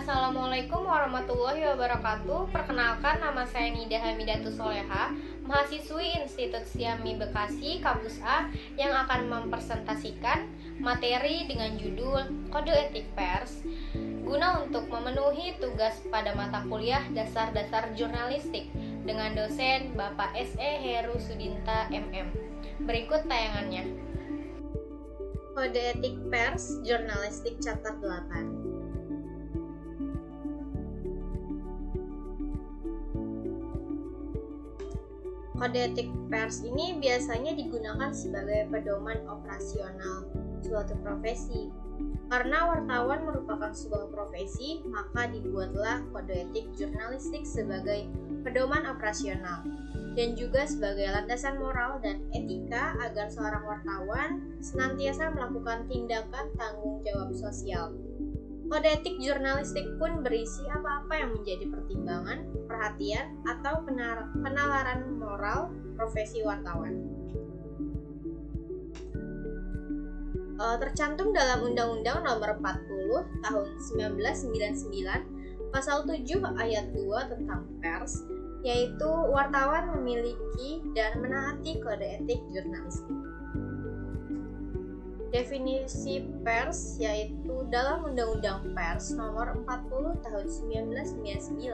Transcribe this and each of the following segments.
Assalamualaikum warahmatullahi wabarakatuh. Perkenalkan, nama saya Nida Hamidatus Soleha, mahasiswi Institut Siami Bekasi, Kampus A, yang akan mempresentasikan materi dengan judul Kode Etik Pers guna untuk memenuhi tugas pada mata kuliah Dasar-Dasar Jurnalistik dengan dosen Bapak S.E. Heru Sudinta MM. Berikut tayangannya. Kode Etik Pers Jurnalistik Chapter 8. Kode etik pers ini biasanya digunakan sebagai pedoman operasional suatu profesi. Karena wartawan merupakan sebuah profesi, maka dibuatlah kode etik jurnalistik sebagai pedoman operasional dan juga sebagai landasan moral dan etika agar seorang wartawan senantiasa melakukan tindakan tanggung jawab sosial. Kode etik jurnalistik pun berisi apa-apa yang menjadi pertimbangan, perhatian, atau penalaran moral profesi wartawan. Tercantum dalam Undang-Undang Nomor 40 Tahun 1999, Pasal 7 Ayat 2 tentang pers, yaitu wartawan memiliki dan menaati kode etik jurnalistik. Definisi pers yaitu dalam Undang-Undang Pers Nomor 40 Tahun 1999,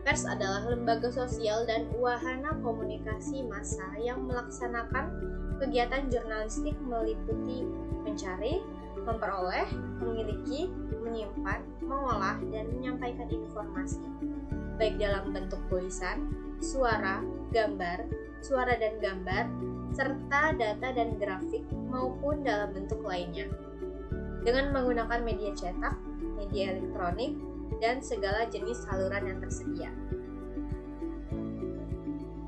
pers adalah lembaga sosial dan wahana komunikasi massa yang melaksanakan kegiatan jurnalistik meliputi mencari, memperoleh, memiliki, menyimpan, mengolah, dan menyampaikan informasi, baik dalam bentuk tulisan, suara dan gambar, serta data dan grafik maupun dalam bentuk lainnya, dengan menggunakan media cetak, media elektronik, dan segala jenis saluran yang tersedia.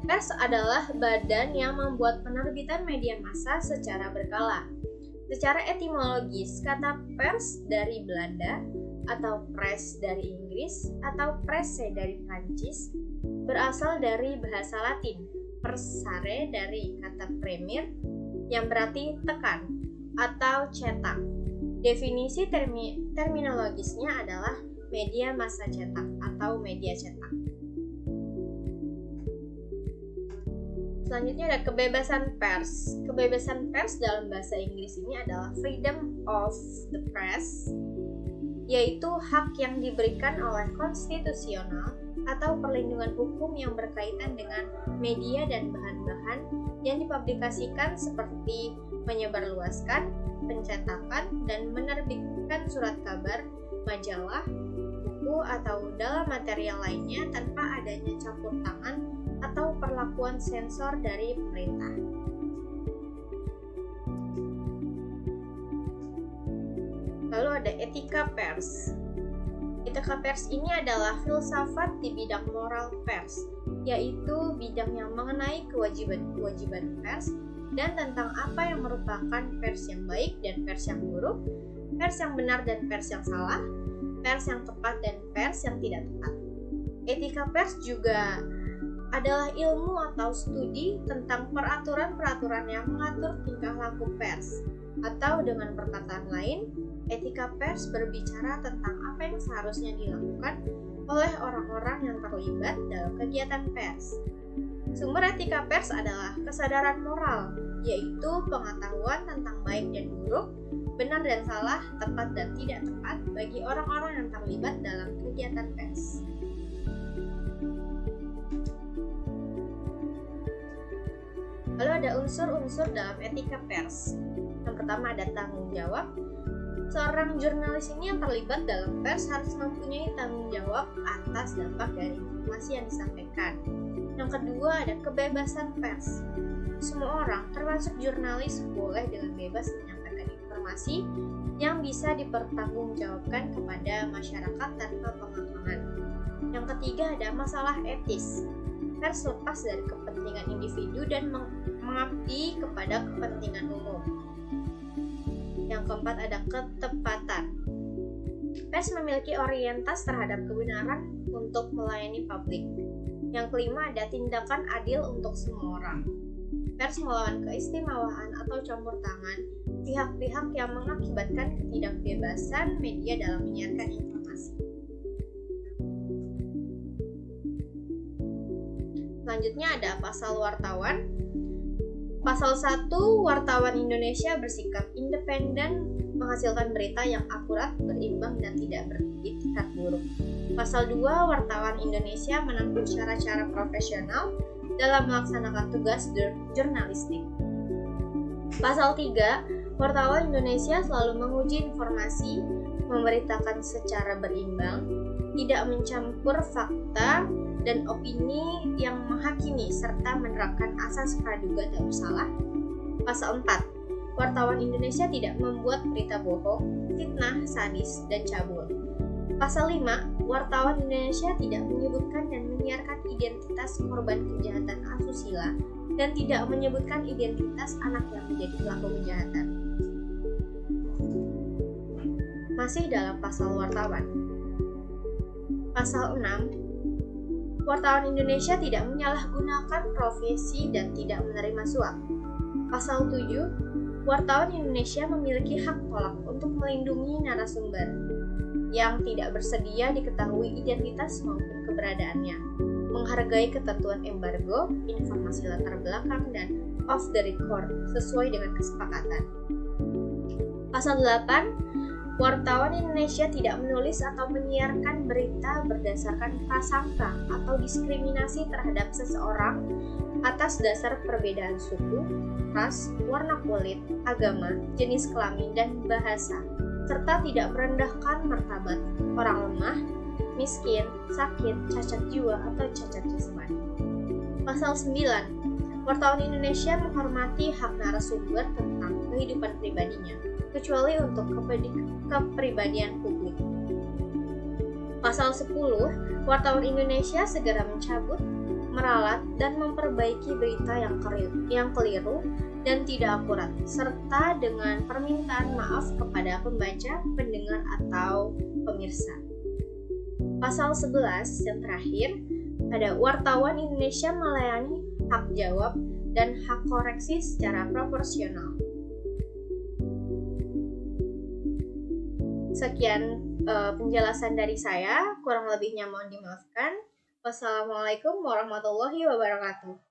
Pers adalah badan yang membuat penerbitan media massa secara berkala. Secara etimologis, kata pers dari Belanda atau press dari Inggris atau presse dari Prancis berasal dari bahasa Latin, persare dari kata premier yang berarti tekan atau cetak. Definisi terminologisnya adalah media massa cetak atau media cetak. Selanjutnya ada kebebasan pers. Kebebasan pers dalam bahasa Inggris ini adalah freedom of the press, yaitu hak yang diberikan oleh konstitusional atau perlindungan hukum yang berkaitan dengan media dan bahan-bahan yang dipublikasikan seperti menyebarluaskan, pencetakan, dan menerbitkan surat kabar, majalah, buku, atau dalam material lainnya tanpa adanya campur tangan atau perlakuan sensor dari pemerintah. Lalu ada etika pers. Etika pers ini adalah filsafat di bidang moral pers, yaitu bidang yang mengenai kewajiban pers dan tentang apa yang merupakan pers yang baik dan pers yang buruk, pers yang benar dan pers yang salah, pers yang tepat dan pers yang tidak tepat. Etika pers juga adalah ilmu atau studi tentang peraturan-peraturan yang mengatur tingkah laku pers, atau dengan perkataan lain, etika pers berbicara tentang apa yang seharusnya dilakukan oleh orang-orang yang terlibat dalam kegiatan pers. Sumber etika pers adalah kesadaran moral, yaitu pengetahuan tentang baik dan buruk, benar dan salah, tepat dan tidak tepat bagi orang-orang yang terlibat dalam kegiatan pers. Lalu ada unsur-unsur dalam etika pers. Yang pertama ada tanggung jawab. Seorang jurnalis ini yang terlibat dalam pers harus mempunyai tanggung jawab atas dampak dari informasi yang disampaikan. Yang kedua ada kebebasan pers. Semua orang, termasuk jurnalis, boleh dengan bebas menyampaikan informasi yang bisa dipertanggungjawabkan kepada masyarakat tanpa penghalangan. Yang ketiga ada masalah etis. Pers lepas dari kepentingan individu dan mengabdi kepada kepentingan umum. Yang keempat ada ketepatan. Pers memiliki orientasi terhadap kebenaran untuk melayani publik. Yang kelima ada tindakan adil untuk semua orang. Pers melawan keistimewaan atau campur tangan pihak-pihak yang mengakibatkan ketidakbebasan media dalam menyiarkan informasi. informasi. Selanjutnya ada pasal wartawan. Pasal 1, wartawan Indonesia bersikap independen menghasilkan berita yang akurat, berimbang, dan tidak beretikat buruk. Pasal 2, wartawan Indonesia menempuh cara-cara profesional dalam melaksanakan tugas jurnalistik. Pasal 3, wartawan Indonesia selalu menguji informasi, memberitakan secara berimbang, tidak mencampur fakta dan opini yang menghakimi, serta menerapkan asas praduga tak bersalah. Pasal 4, wartawan Indonesia tidak membuat berita bohong, fitnah, sadis, dan cabul. Pasal 5, wartawan Indonesia tidak menyebutkan dan menyiarkan identitas korban kejahatan asusila dan tidak menyebutkan identitas anak yang menjadi pelaku kejahatan. Masih dalam pasal wartawan. Pasal 6, wartawan Indonesia tidak menyalahgunakan profesi dan tidak menerima suap. Pasal 7, wartawan Indonesia memiliki hak tolak untuk melindungi narasumber yang tidak bersedia diketahui identitas maupun keberadaannya, menghargai ketentuan embargo, informasi latar belakang, dan off the record sesuai dengan kesepakatan. Pasal 8, wartawan Indonesia tidak menulis atau menyiarkan berita berdasarkan prasangka atau diskriminasi terhadap seseorang atas dasar perbedaan suku, ras, warna kulit, agama, jenis kelamin, dan bahasa, serta tidak merendahkan martabat orang lemah, miskin, sakit, cacat jiwa, atau cacat jasmani. Pasal 9, wartawan Indonesia menghormati hak narasumber tentang kehidupan pribadinya, kecuali untuk kepribadian publik. Pasal 10, wartawan Indonesia segera mencabut, meralat, dan memperbaiki berita yang keliru dan tidak akurat, serta dengan permintaan maaf kepada pembaca, pendengar, atau pemirsa. Pasal 11 yang terakhir, ada wartawan Indonesia melayani hak jawab dan hak koreksi secara proporsional. Sekian penjelasan dari saya, kurang lebihnya mohon dimaafkan. Wassalamualaikum warahmatullahi wabarakatuh.